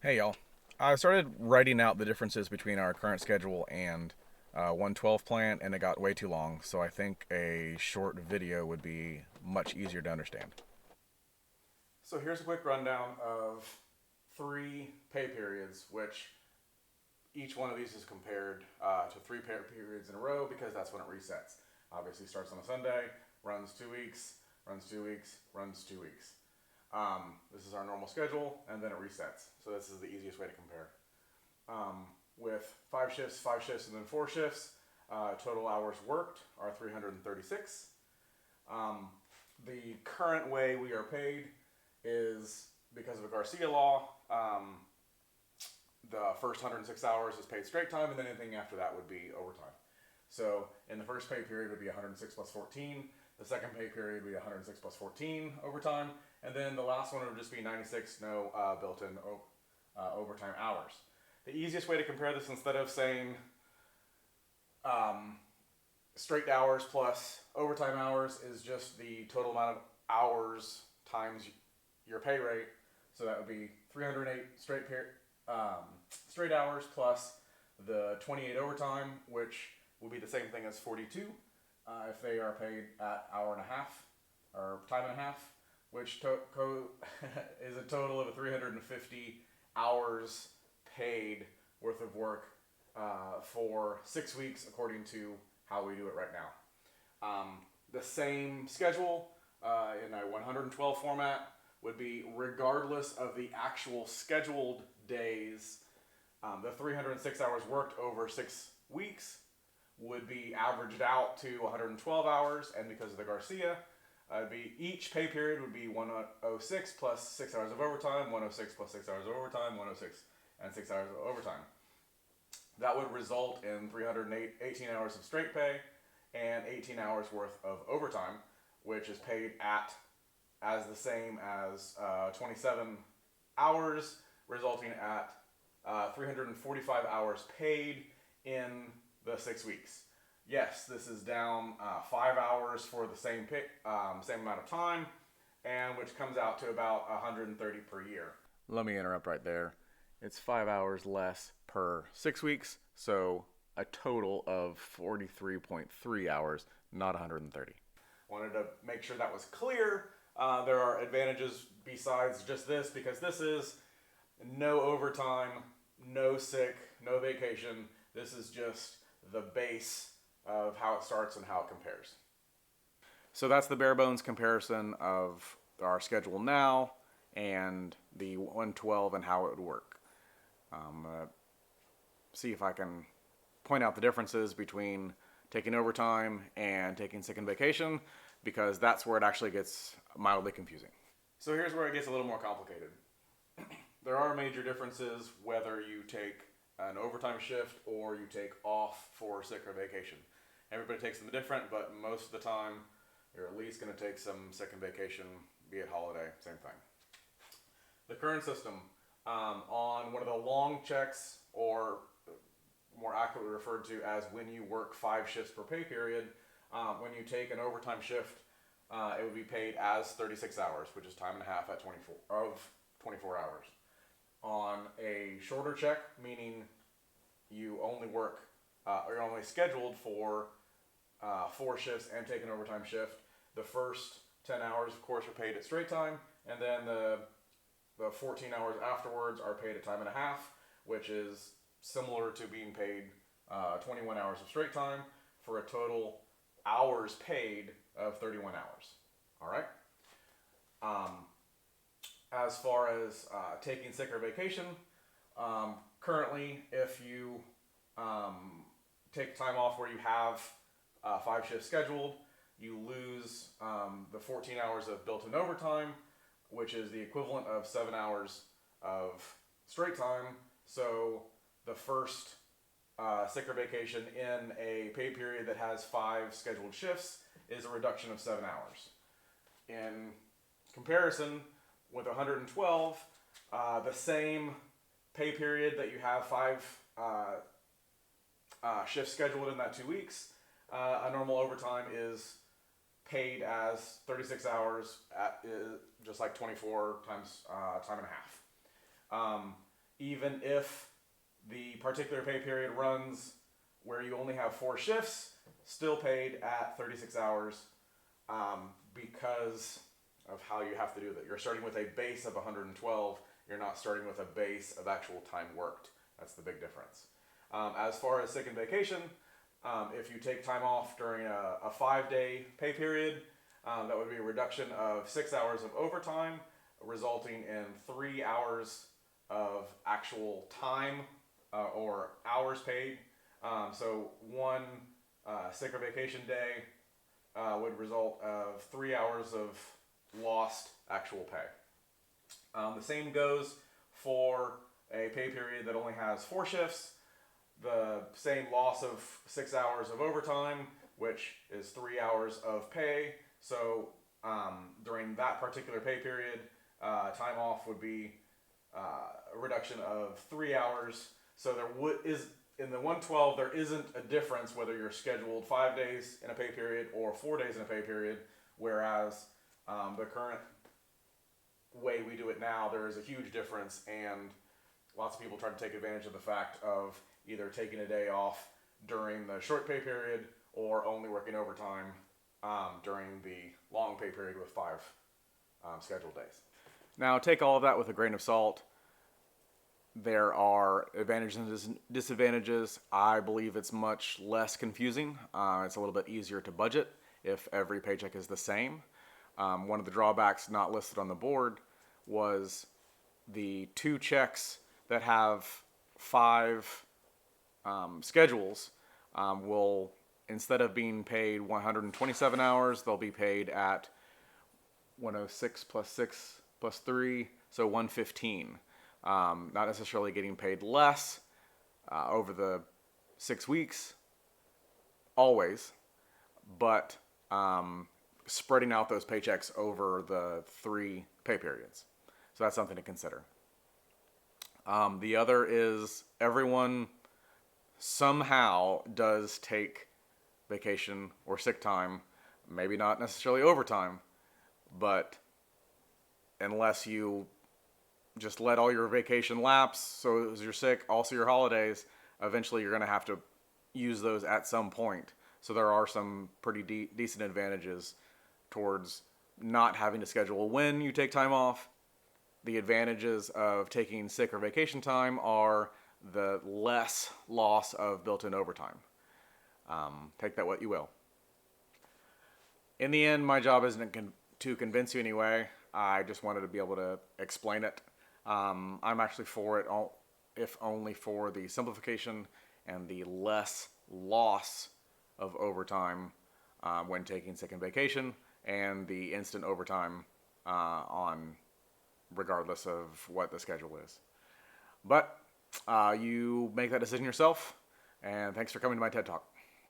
Hey y'all. I started writing out the differences between our current schedule and 112 plan, and it got way too long, so I think a short video would be much easier to understand. So here's a quick rundown of three pay periods, which each one of these is compared to three pay periods in a row because that's when it resets. Obviously starts on a Sunday, runs 2 weeks, runs 2 weeks, runs 2 weeks. This is our normal schedule, and then it resets. So this is the easiest way to compare. With 5 shifts, and then 4 shifts, total hours worked are 336. Um, the current way we are paid is because of a Garcia law. The first 106 hours is paid straight time, and then anything after that would be overtime. So in the first pay period would be 106 plus 14. The second pay period would be 106 plus 14 overtime, and then the last one would just be 96, no built-in overtime hours. The easiest way to compare this, instead of saying um, straight hours plus overtime hours, is just the total amount of hours times your pay rate. So that would be 308 straight hours plus the 28 overtime, which will be the same thing as 42 if they are paid at hour and a half or time and a half, which is a total of 350 hours paid worth of work for 6 weeks, according to how we do it right now. The same schedule in a 112 format would be regardless of the actual scheduled days. The 306 hours worked over 6 weeks would be averaged out to 112 hours, and because of the Garcia, each pay period would be 106 plus 6 hours of overtime, 106 plus 6 hours of overtime, 106 and 6 hours of overtime. That would result in 318 hours of straight pay and 18 hours worth of overtime, which is paid at as the same as 27 hours, resulting at 345 hours paid in the 6 weeks. Yes, this is down 5 hours for the same amount of time, and which comes out to about 130 per year. Let me interrupt right there. It's 5 hours less per 6 weeks, so a total of 43.3 hours, not 130. Wanted to make sure that was clear. There are advantages besides just this, because this is no overtime, no sick, no vacation. This is just the base of how it starts and how it compares. So that's the bare bones comparison of our schedule now and the 112 and how it would work. See if I can point out the differences between taking overtime and taking sick and vacation, because that's where it actually gets mildly confusing. So here's where it gets a little more complicated. There are major differences whether you take an overtime shift or you take off for sick or vacation. Everybody takes them different, but most of the time you're at least going to take some sick and vacation, be it holiday, same thing. The current system, on one of the long checks, or more accurately referred to as when you work 5 shifts per pay period, when you take an overtime shift, it would be paid as 36 hours, which is time and a half at 24 hours. On a shorter check, meaning you only work, or you're only scheduled for 4 shifts and take an overtime shift, the first 10 hours, of course, are paid at straight time, and then the 14 hours afterwards are paid at time and a half, which is similar to being paid 21 hours of straight time, for a total hours paid of 31 hours. All right? As far as taking sick or vacation, currently, if you take time off where you have 5 shifts scheduled, you lose the 14 hours of built-in overtime, which is the equivalent of 7 hours of straight time. So the first sick or vacation in a pay period that has 5 scheduled shifts is a reduction of 7 hours. In comparison, with 112, the same pay period that you have 5 shifts scheduled in that 2 weeks, a normal overtime is paid as 36 hours at just like 24 times time and a half. even if the particular pay period runs where you only have 4 shifts, still paid at 36 hours because of how you have to do that. You're starting with a base of 112. You're not starting with a base of actual time worked. That's the big difference. As far as sick and vacation, if you take time off during a 5-day pay period, that would be a reduction of 6 hours of overtime, resulting in 3 hours of actual time or hours paid. So one sick or vacation day would result of 3 hours of lost actual pay. The same goes for a pay period that only has 4 shifts. The same loss of 6 hours of overtime, which is 3 hours of pay. So during that particular pay period, time off would be a reduction of 3 hours. So is in the 112 there isn't a difference whether you're scheduled 5 days in a pay period or 4 days in a pay period. Whereas the current way we do it now, there is a huge difference, and lots of people try to take advantage of the fact of either taking a day off during the short pay period or only working overtime during the long pay period with 5 scheduled days. Now, take all of that with a grain of salt. There are advantages and disadvantages. I believe it's much less confusing. It's a little bit easier to budget if every paycheck is the same. One of the drawbacks not listed on the board was the 2 checks that have 5 schedules will, instead of being paid 127 hours, they'll be paid at 106 plus 6 plus 3, so 115. Not necessarily getting paid less over the 6 weeks, always, but spreading out those paychecks over the 3 pay periods. So that's something to consider. The other is everyone somehow does take vacation or sick time, maybe not necessarily overtime, but unless you just let all your vacation lapse, so as you're sick, also your holidays, eventually you're going to have to use those at some point. So there are some pretty decent advantages towards not having to schedule when you take time off. The advantages of taking sick or vacation time are the less loss of built-in overtime. Take that what you will. In the end, my job isn't to convince you anyway. I just wanted to be able to explain it. I'm actually for it, if only for the simplification and the less loss of overtime when taking sick and vacation, and the instant overtime on regardless of what the schedule is. But you make that decision yourself, and thanks for coming to my TED Talk.